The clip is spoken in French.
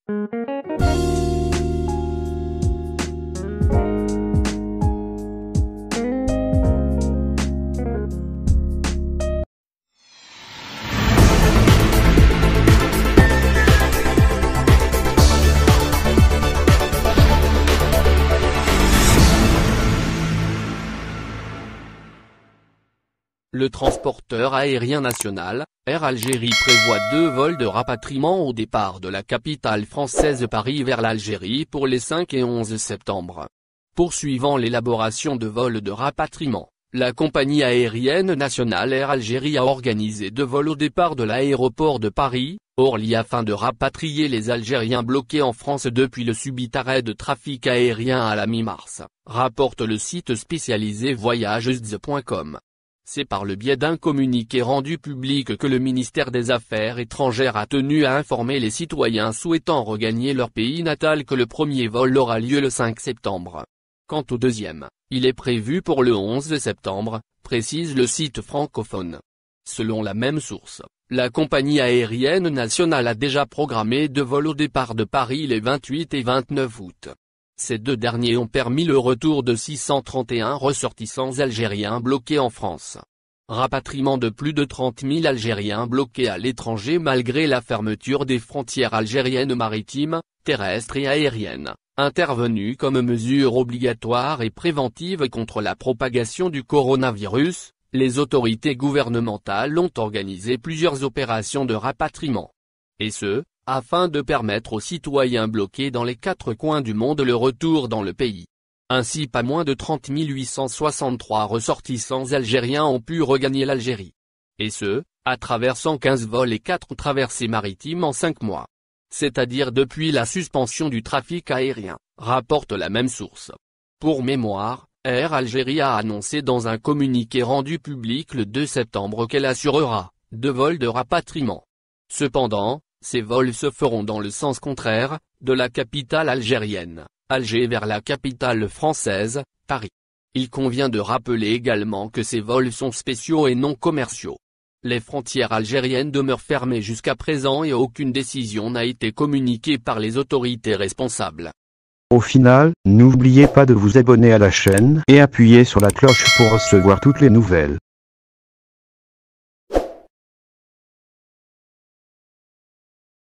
Le transporteur aérien national, Air Algérie prévoit 2 vols de rapatriement au départ de la capitale française Paris vers l'Algérie pour les 5 et 11 septembre. Poursuivant l'élaboration de vols de rapatriement, la compagnie aérienne nationale Air Algérie a organisé 2 vols au départ de l'aéroport de Paris, Orly afin de rapatrier les Algériens bloqués en France depuis le subit arrêt de trafic aérien à la mi-mars, rapporte le site spécialisé voyages.com. C'est par le biais d'un communiqué rendu public que le ministère des Affaires étrangères a tenu à informer les citoyens souhaitant regagner leur pays natal que le premier vol aura lieu le 5 septembre. Quant au deuxième, il est prévu pour le 11 septembre, précise le site francophone. Selon la même source, la compagnie aérienne nationale a déjà programmé 2 vols au départ de Paris les 28 et 29 août. Ces 2 derniers ont permis le retour de 631 ressortissants algériens bloqués en France. Rapatriement de plus de 30 000 Algériens bloqués à l'étranger malgré la fermeture des frontières algériennes maritimes, terrestres et aériennes, intervenue comme mesure obligatoire et préventive contre la propagation du coronavirus. Les autorités gouvernementales ont organisé plusieurs opérations de rapatriement. Et ce, afin de permettre aux citoyens bloqués dans les 4 coins du monde le retour dans le pays. Ainsi pas moins de 30 863 ressortissants algériens ont pu regagner l'Algérie. Et ce, à travers 115 vols et 4 traversées maritimes en 5 mois. C'est-à-dire depuis la suspension du trafic aérien, rapporte la même source. Pour mémoire, Air Algérie a annoncé dans un communiqué rendu public le 2 septembre qu'elle assurera 2 vols de rapatriement. Cependant, ces vols se feront dans le sens contraire, de la capitale algérienne, Alger vers la capitale française, Paris. Il convient de rappeler également que ces vols sont spéciaux et non commerciaux. Les frontières algériennes demeurent fermées jusqu'à présent et aucune décision n'a été communiquée par les autorités responsables. Au final, n'oubliez pas de vous abonner à la chaîne et appuyer sur la cloche pour recevoir toutes les nouvelles.